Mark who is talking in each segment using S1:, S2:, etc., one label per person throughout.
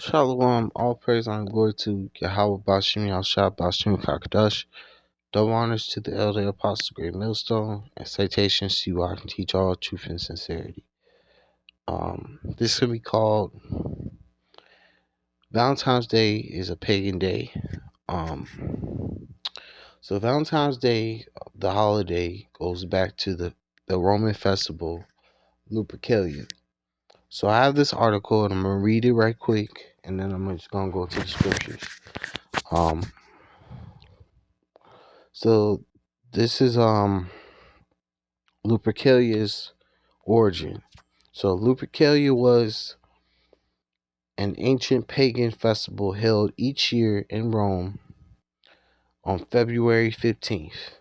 S1: Shalom, all praise and glory to Yahweh Bashim Yahshua Bashim Kakadash. Double honors to the elder apostle, great millstone, and citations to you I can teach all truth and sincerity. This can be called Valentine's Day is a pagan day. So Valentine's Day, the holiday, goes back to the Roman festival Lupercalia. So I have this article and I'm gonna read it right quick, and then I'm just gonna go to the scriptures. Um, So this is Lupercalia's origin. So Lupercalia was an ancient pagan festival held each year in Rome on February 15th.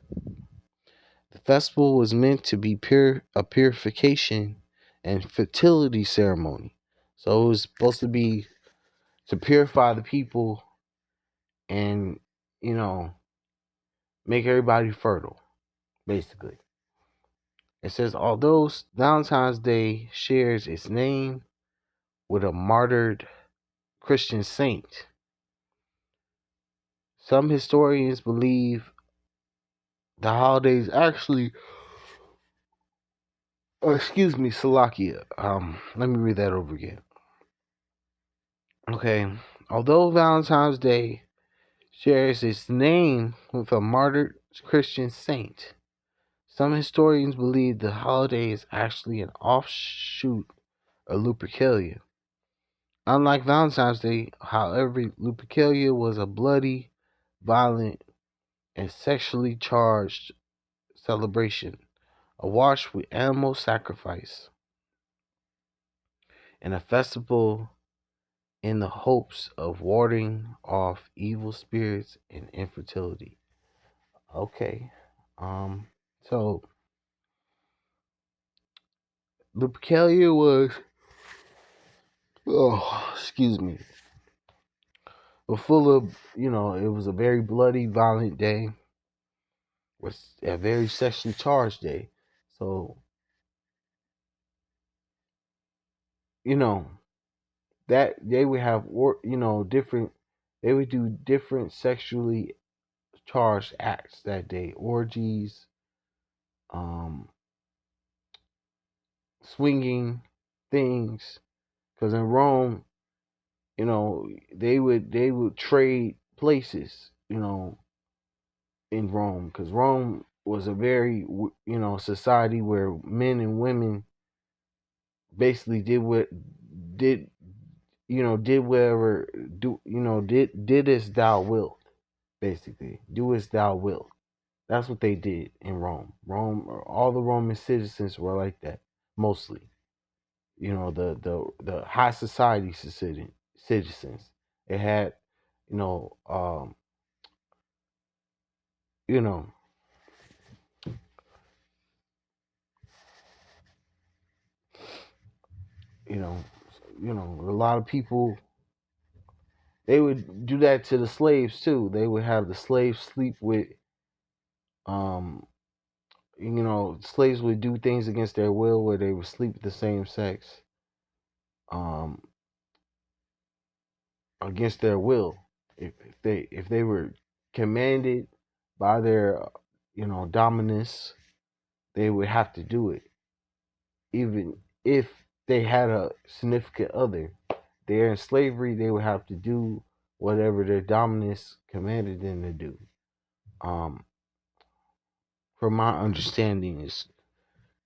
S1: The festival was meant to be a purification and fertility ceremony. So it was supposed to be to purify the people and, you know, make everybody fertile, basically. It says, although Valentine's Day shares its name with a martyred Christian saint, some historians believe the holiday is actually, Salakia. Let me read that over again. Okay, although Valentine's Day shares its name with a martyred Christian saint, some historians believe the holiday is actually an offshoot of Lupercalia. Unlike Valentine's Day, however, Lupercalia was a bloody, violent, and sexually charged celebration, awash with animal sacrifice, and a festival in the hopes of warding off evil spirits and infertility. Okay, so Lupercalia was, was full of, it was a very bloody, violent day, was a very sexually charged day. So, you know, that they would have, different, they would do different sexually charged acts that day, orgies, um, swinging things. Because in Rome, they would trade places, in Rome, because Rome was a very, society where men and women basically did did whatever, did as thou wilt, basically do as thou wilt. That's what they did in Rome. All the Roman citizens were like that, mostly. The high society citizens. It had, you know, um, you know, you know, a lot of people, they would do that to the slaves too. They would have the slaves sleep with, um, slaves would do things against their will where they would sleep with the same sex, um, against their will. If they were commanded by their, dominance, they would have to do it, even if they had a significant other. They're in slavery, they would have to do whatever their dominance commanded them to do. Um, from my understanding is,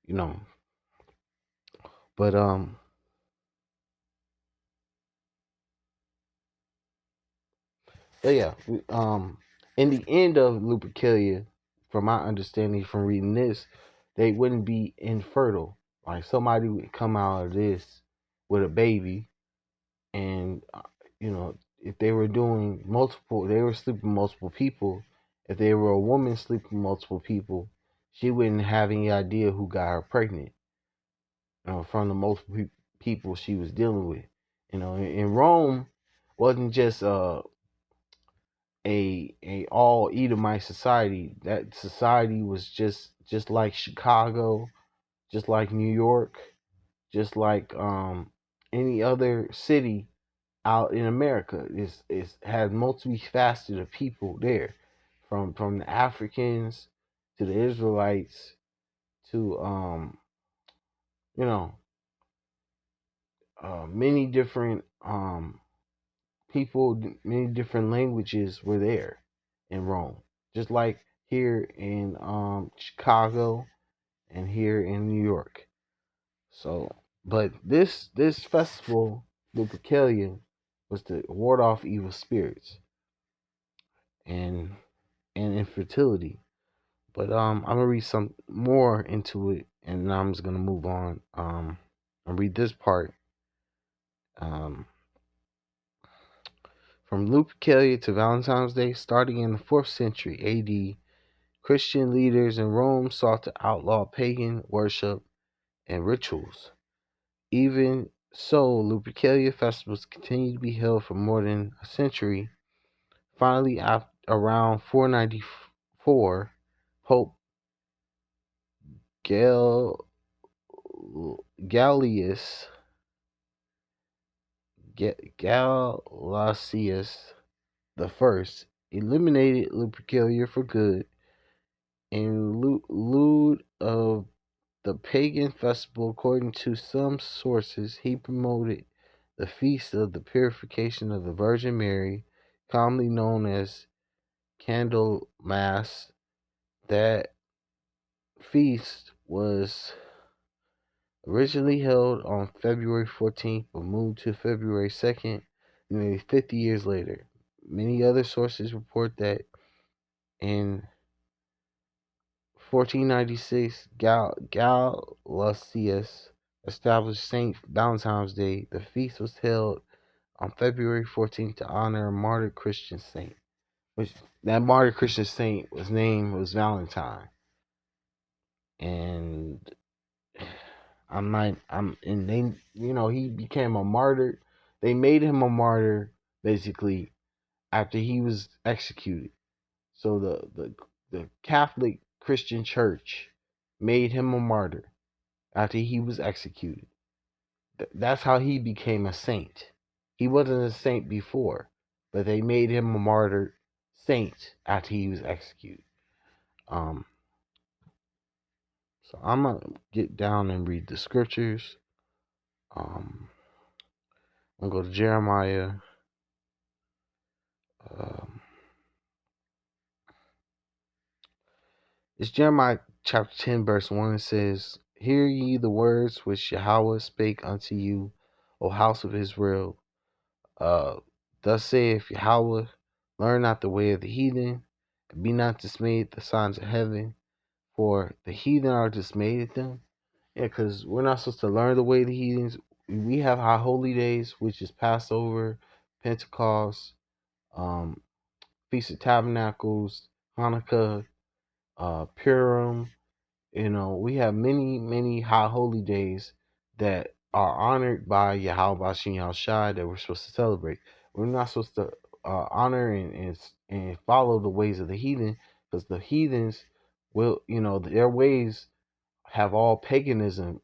S1: you know, but yeah, in the end of Lupercalia, from my understanding from reading this, they wouldn't be infertile. Like somebody would come out of this with a baby, and if they were doing multiple, they were sleeping with multiple people. If they were a woman sleeping with multiple people, she wouldn't have any idea who got her pregnant, from the multiple people she was dealing with. In Rome, wasn't just a all Edomite society. That society was just like Chicago, just like New York, just like any other city out in America. It's had multifaceted people there, from the Africans to the Israelites to you know many different people, many different languages were there in Rome, just like here in Chicago and here in New York. So, but this festival, Lupercalia, was to ward off evil spirits and infertility. But I'm gonna read some more into it, and I'm just gonna move on. I'll read this part. Um, from Lupercalia to Valentine's Day, starting in the 4th century AD, Christian leaders in Rome sought to outlaw pagan worship and rituals. Even so, Lupercalia festivals continued to be held for more than a century. Finally, around 494, Pope Gal- Gallius Galasius the First eliminated Lupercalia for good in lieu of the pagan festival. According to some sources, he promoted the feast of the purification of the Virgin Mary, commonly known as Candlemas. That feast was originally held on February 14th but moved to February 2nd, nearly 50 years later. Many other sources report that in 1496, Galasius established St. Valentine's Day. The feast was held on February 14th to honor a martyred Christian saint. Which that martyred Christian saint was name was Valentine. And and they, he became a martyr. They made him a martyr basically after he was executed. So the Catholic Christian Church made him a martyr after he was executed. That's how he became a saint. He wasn't a saint before, but they made him a martyr saint after he was executed. Um, so I'm gonna get down and read the scriptures. Um, I'm gonna go to Jeremiah. Um, it's Jeremiah chapter 10, verse 1. It says, "Hear ye the words which Yahweh spake unto you, O house of Israel. Uh, Thus saith Yahweh, learn not the way of the heathen, and be not dismayed at the signs of heaven, for the heathen are dismayed at them." Yeah, because we're not supposed to learn the way of the heathens. We have our holy days, which is Passover, Pentecost, um, Feast of Tabernacles, Hanukkah, Purim. We have many, many high holy days that are honored by Yahweh Bashim Yahushai that we're supposed to celebrate. We're not supposed to honor and follow the ways of the heathen, because the heathens will, their ways have all paganism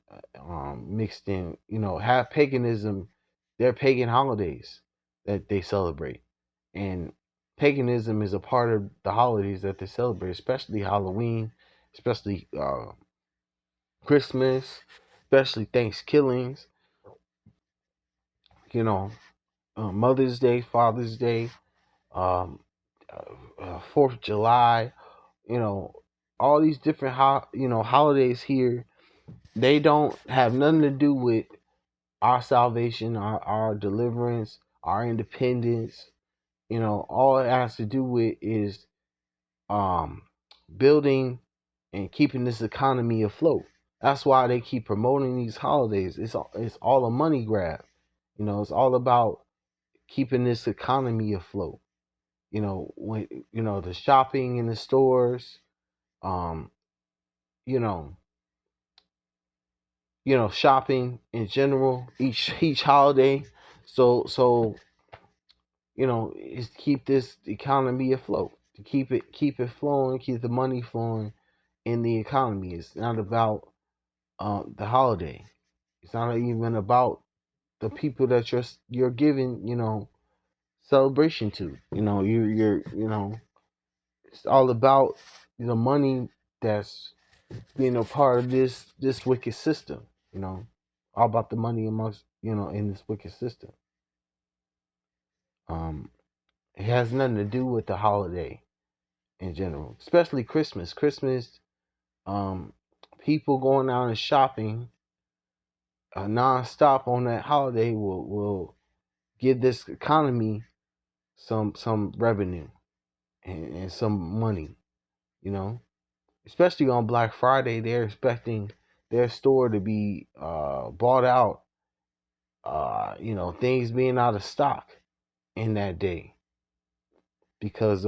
S1: mixed in. Have paganism, their pagan holidays that they celebrate, and paganism is a part of the holidays that they celebrate, especially Halloween, especially Christmas, especially Thanksgivings, you know, Mother's Day, Father's Day, um, 4th of July, you know, all these different holidays here. They don't have nothing to do with our salvation, our deliverance, our independence. All it has to do with is um, building and keeping this economy afloat. That's why they keep promoting these holidays. It's all a money grab. It's all about keeping this economy afloat. When the shopping in the stores, um, you know, shopping in general, each holiday. So is to keep this economy afloat, to keep it flowing, keep the money flowing in the economy. It's not about the holiday. It's not even about the people that you're giving, celebration to. It's all about the money that's being a part of this wicked system. You know, all about the money amongst in this wicked system. Um, it has nothing to do with the holiday in general, especially Christmas. Christmas, um, people going out and shopping nonstop on that holiday will give this economy some revenue and some money. You know, especially on Black Friday, they're expecting their store to be bought out. Things being out of stock in that day because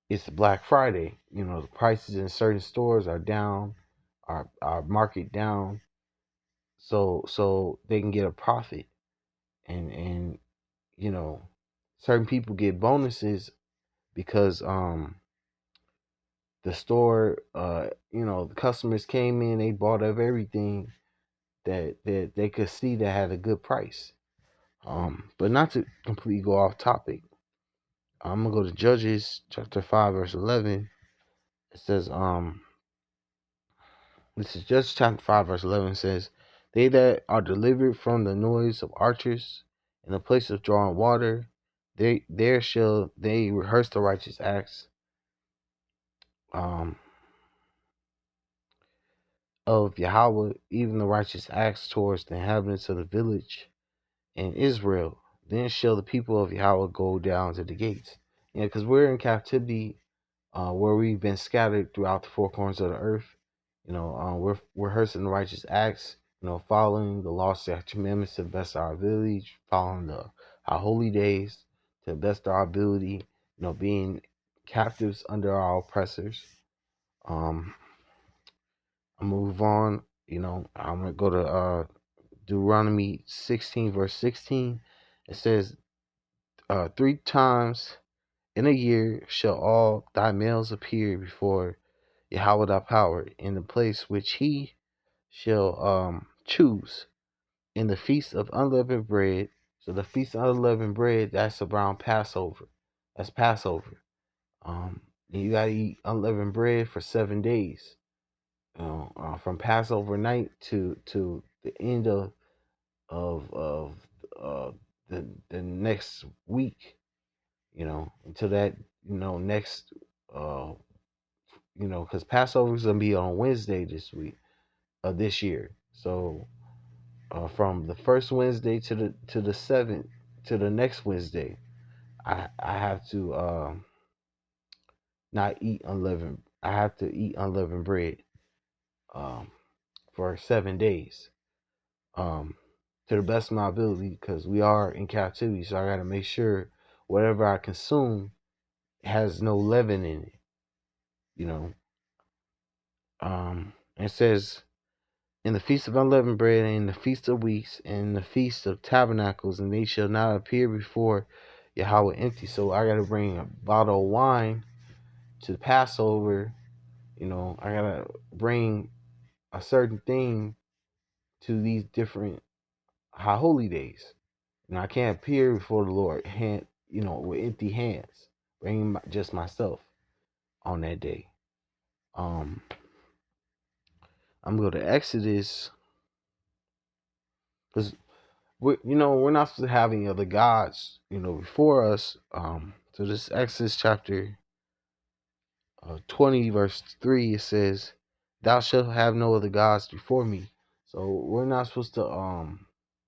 S1: it's Black Friday. The prices in certain stores are down, are market down, so they can get a profit, and you know certain people get bonuses because the store the customers came in, they bought up everything that they could see that had a good price. But not to completely go off topic, I'm gonna go to Judges chapter 5 verse 11. It says, this is Judges chapter 5 verse 11. It says, they that are delivered from the noise of archers in the place of drawing water, there shall they rehearse the righteous acts um, of Yahweh, even the righteous acts towards the inhabitants of the village in Israel. Then shall the people of Yahweh go down to the gates. Because we're in captivity, where we've been scattered throughout the four corners of the earth. We're rehearsing the righteous acts. Following the law, statutes, commandments to the best of our ability, following our holy days to the best of our ability. Being captives under our oppressors. I move on. I'm gonna go to Deuteronomy 16 verse 16. It says, 3 times in a year shall all thy males appear before Yahweh thy power in the place which he shall choose in the feast of unleavened bread. So the feast of unleavened bread, that's around Passover. That's Passover. And you gotta eat unleavened bread for 7 days. From Passover night to the end of the next week. Until that next because Passover is gonna be on Wednesday this week of this year. So from the first Wednesday to the seventh to the next Wednesday, I have to not eat unleavened. I have to eat unleavened bread um, for 7 days to the best of my ability because we are in captivity. So I got to make sure whatever I consume has no leaven in it. You know, it says in the feast of unleavened bread, and in the feast of weeks, and in the feast of tabernacles, and they shall not appear before Yahweh empty. So I gotta bring a bottle of wine to Passover. I gotta bring a certain thing to these different high holy days. I can't appear before the Lord with empty hands, bringing just myself on that day. Um, I'm going to Exodus because we're not supposed to have any other gods before us. So this Exodus chapter 20 verse 3, it says, "Thou shalt have no other gods before me." So we're not supposed to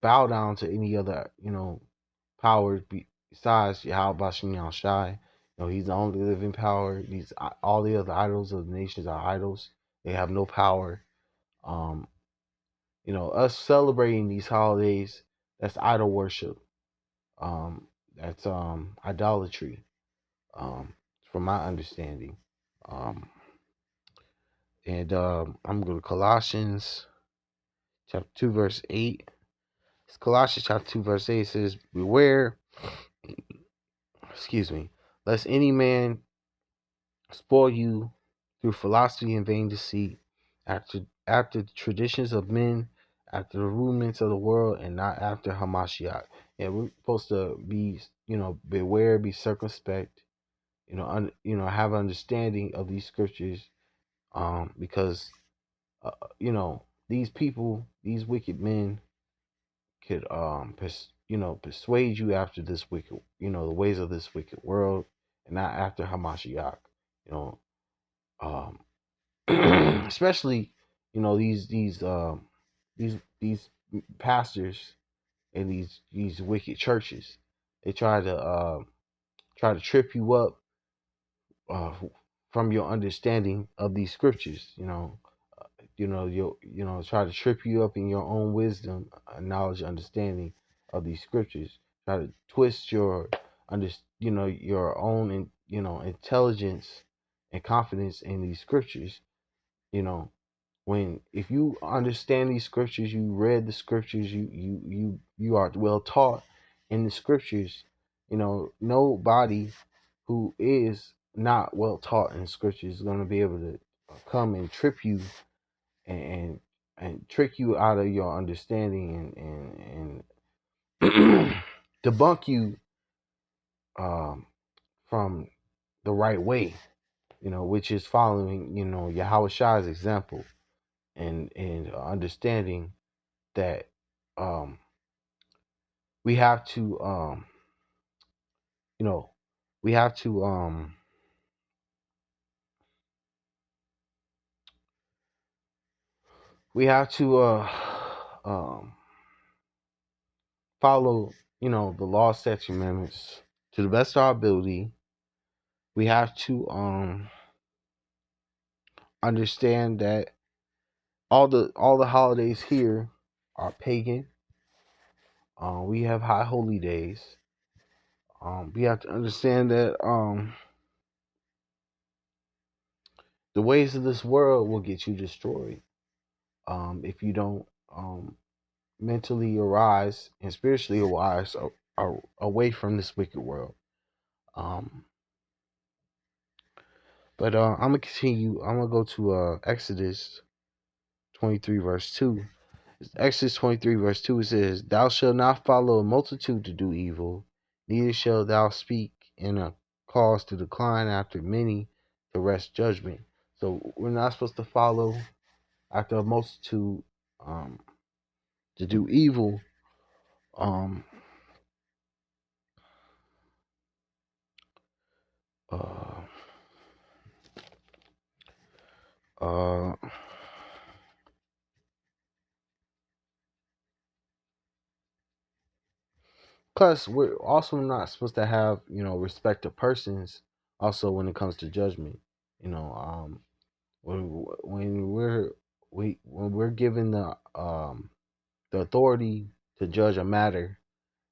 S1: bow down to any other power besides Yahweh Bashem Yahushai. He's the only living power. These all the other idols of the nations are idols. They have no power. Um, us celebrating these holidays, that's idol worship. That's idolatry. From my understanding. Um, and I'm going to Colossians chapter 2 verse 8. It's Colossians chapter 2 verse 8 says, "Beware, excuse me, lest any man spoil you through philosophy and vain deceit, after the traditions of men, after the rudiments of the world and not after Hamashiach. And we're supposed to be, beware, be circumspect, have understanding of these scriptures, because these people, these wicked men, could persuade you after this wicked, the ways of this wicked world, and not after Hamashiach. You know, um, especially these pastors in these wicked churches. They try to trip you up, uh, from your understanding of these scriptures. You'll try to trip you up in your own wisdom, knowledge, understanding of these scriptures. Try to twist your own intelligence and confidence in these scriptures. You know, when if you understand these scriptures, you read the scriptures, you are well taught in the scriptures. Nobody who is not well taught in scriptures is going to be able to come and trip you and trick you out of your understanding and debunk you, um, from the right way, which is following, Yahweh Shai's example, and understanding that, um, we have to, you know, we have to, we have to, um, follow, the law, statutes, commandments to the best of our ability. We have to, understand that all the holidays here are pagan. We have high holy days. We have to understand that, the ways of this world will get you destroyed, if you don't, mentally arise and spiritually arise, away from this wicked world. Um, but I'm gonna continue. I'm gonna go to Exodus 23 verse 2. Exodus 23 verse 2, it says, "Thou shalt not follow a multitude to do evil, neither shalt thou speak in a cause to decline after many to wrest judgment." So we're not supposed to follow after a multitude, um, to do evil. Um, uh, uh, Plus, we're also not supposed to have, respect of persons. Also, when it comes to judgment, you know, when we're given the authority to judge a matter,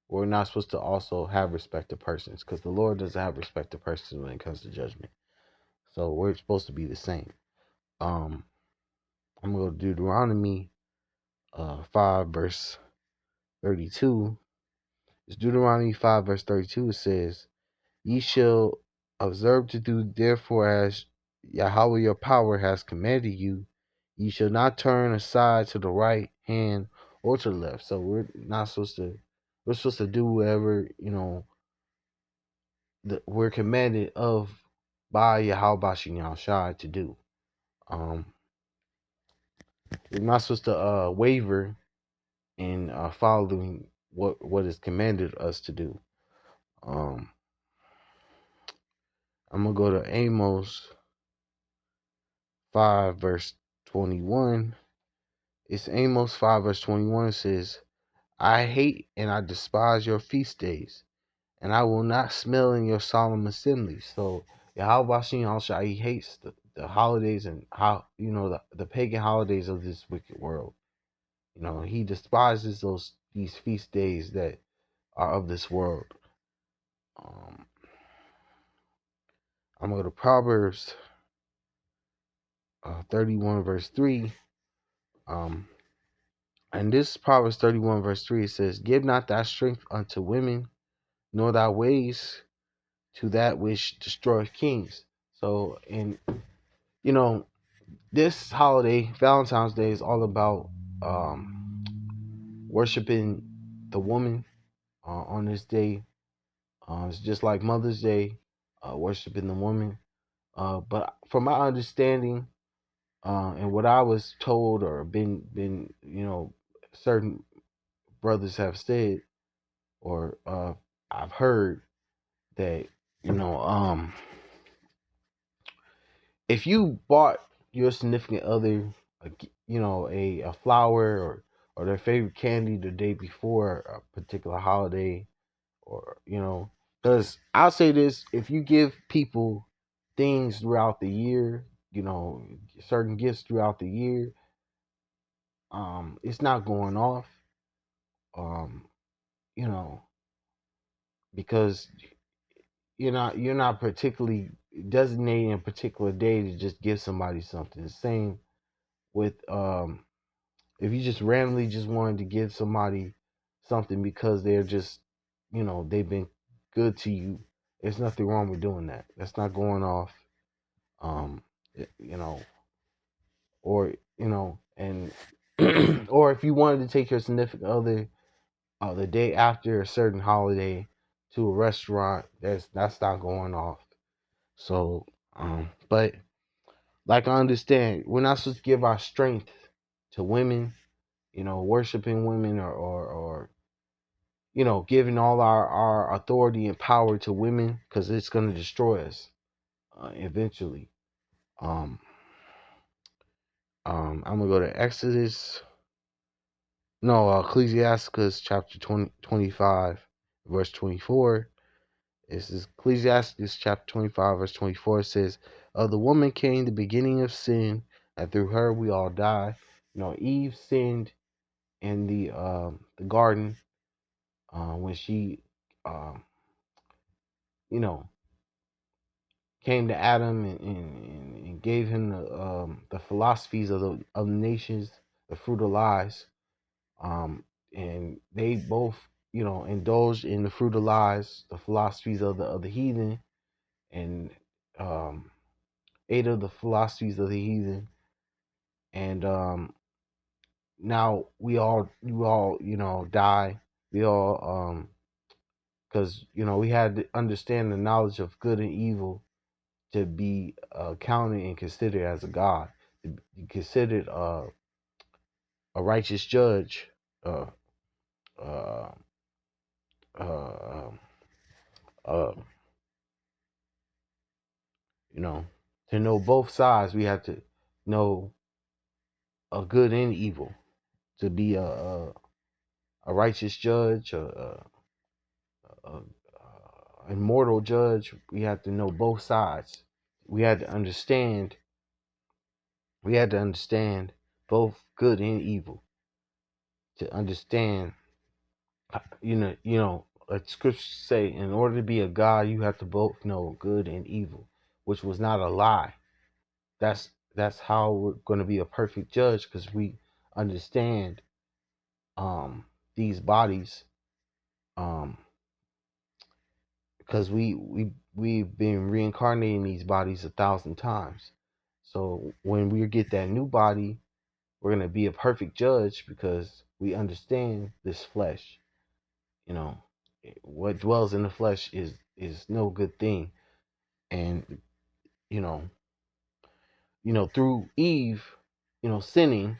S1: we're not supposed to also have respect to persons, because the Lord doesn't have respect to persons when it comes to judgment. So we're supposed to be the same. Um, I'm gonna go to Deuteronomy 5 verse 32. It's Deuteronomy 5 verse 32. It says, "Ye shall observe to do therefore as Yahweh your power has commanded you. Ye shall not turn aside to the right hand or to the left." So we're supposed to do whatever, that we're commanded of by Yahweh Bashin Yahushai to do. Um, we're not supposed to waver in following what is commanded us to do. Um, I'm gonna go to Amos 5 verse 21. It's Amos 5 verse 21. It says, "I hate and I despise your feast days, and I will not smell in your solemn assemblies." So Yahweh Shai, he hates the holidays, and how, the pagan holidays of this wicked world. He despises these feast days that are of this world. Um, I'm gonna go to Proverbs 31 verse 3. Um, and this Proverbs 31 verse 3, it says, "Give not thy strength unto women, nor thy ways to that which destroyeth kings." So, and you know, this holiday, Valentine's Day, is all about, worshiping the woman on this day. It's just like Mother's Day, worshiping the woman. But from my understanding, and what I was told or been certain brothers have said or I've heard that you know if you bought your significant other a flower or their favorite candy the day before a particular holiday or because I'll say this, if you give people things throughout the year, certain gifts throughout the year, it's not going off, um you know because you're not particularly designating a particular day to just give somebody something. Same with if you just randomly just wanted to give somebody something because they're just they've been good to you. There's nothing wrong with doing that. That's not going off. um you know or and or if you wanted to take your significant other the day after a certain holiday to a restaurant, that's not going off. So but like I understand, we're not supposed to give our strength to women, worshiping women or giving all our authority and power to women because it's going to destroy us eventually. Um, I'm going to go to Exodus. No, Ecclesiasticus chapter 25, verse 24. This is Ecclesiasticus chapter 25, verse 24. It says, of the woman came the beginning of sin, and through her we all die. Eve sinned in the garden when she um, you know came to Adam and gave him the philosophies of the nations, the fruit of lies, and they both indulged in the fruit of lies, the philosophies of the heathen, and um, ate of the philosophies of the heathen, and now we all die. We all because we had to understand the knowledge of good and evil to be counted and considered as a god, to be considered a righteous judge, uh, uh, uh, uh, you know, to know both sides. We have to know a good and evil. To be a righteous judge, a immortal judge, we have to know both sides. We had to understand. We had to understand both good and evil to understand. Like scriptures say, in order to be a God, you have to both know good and evil, which was not a lie. That's how we're going to be a perfect judge because we understand these bodies, um because we've been reincarnating these bodies 1,000 times. So when we get that new body, we're going to be a perfect judge because we understand this flesh. you know what dwells in the flesh is no good thing. And you know through Eve sinning,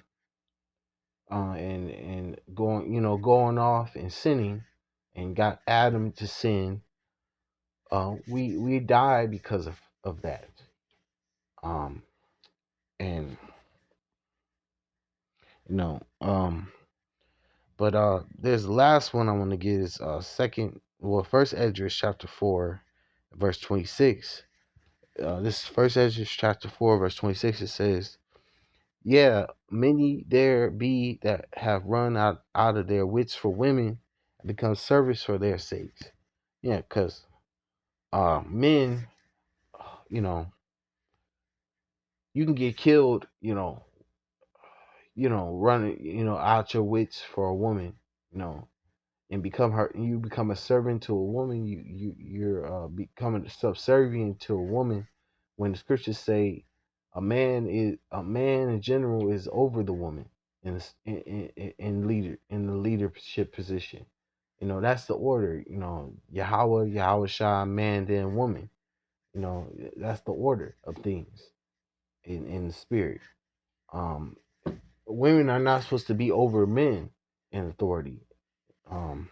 S1: and going off and sinning and got Adam to sin, we die because of that. um and you know but there's the last one I want to get is second well first Esdras chapter 4 verse 26. This first Esdras chapter 4 verse 26, it says, yeah, many there be that have run out of their wits for women and become servants for their sakes. Yeah, because men, you know, you can get killed, running, out your wits for a woman, you know, and you become a servant to a woman. You're becoming subservient to a woman. When the scriptures say a man in general is over the woman. in the leadership position. That's the order. Yahweh Shah, man, then woman. That's the order of things in the spirit. Um, Women are not supposed to be over men in authority. Um,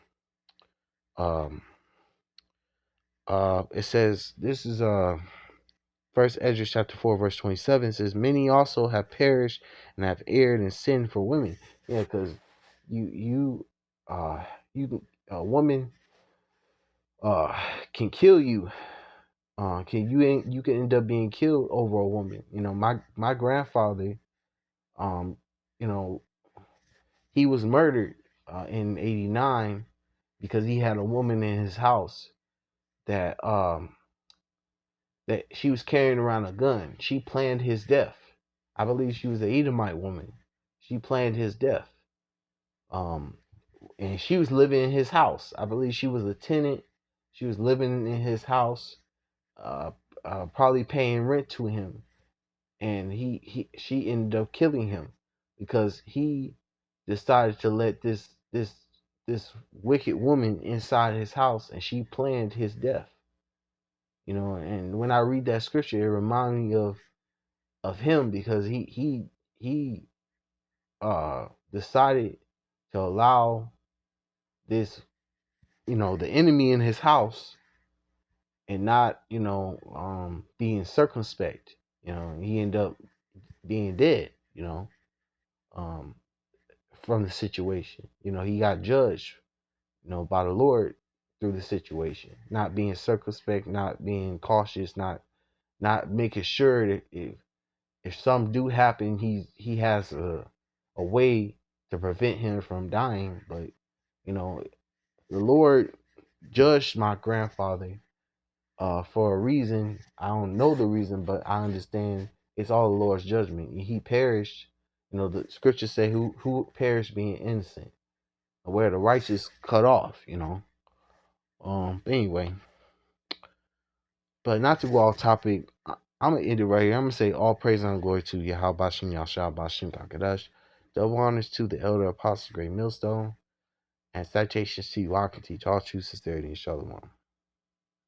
S1: um, it says this is First Ezra chapter 4 verse 27 says, "Many also have perished and have erred and sinned for women." Yeah, because you uh you a woman uh can kill you. You can end up being killed over a woman. My grandfather, um, you know, he was murdered in '89 because he had a woman in his house that she was carrying around a gun. She planned his death. I believe she was an Edomite woman. She planned his death. Um, and she was living in his house. I believe she was a tenant. She was living in his house, uh, probably paying rent to him. And she ended up killing him because he decided to let this wicked woman inside his house, and she planned his death. And when I read that scripture, it reminds me of him because he decided to allow this, the enemy in his house, and not, being circumspect. He ended up being dead, um, from the situation. He got judged, by the Lord through the situation, not being circumspect, not being cautious, not making sure that if something do happen, he has a way to prevent him from dying. But you know, the Lord judged my grandfather for a reason. I don't know the reason, but I understand it's all the Lord's judgment. He perished. The scriptures say who perished being innocent, where the righteous cut off. But anyway, but not to go off topic, I'm gonna end it right here. I'm gonna say all praise and glory to Yahweh Bashim Yahshua Bashim Kakadash. Double honors to the elder apostle Great Millstone, and citations to you. I can teach all truth, sincerity, and shalom.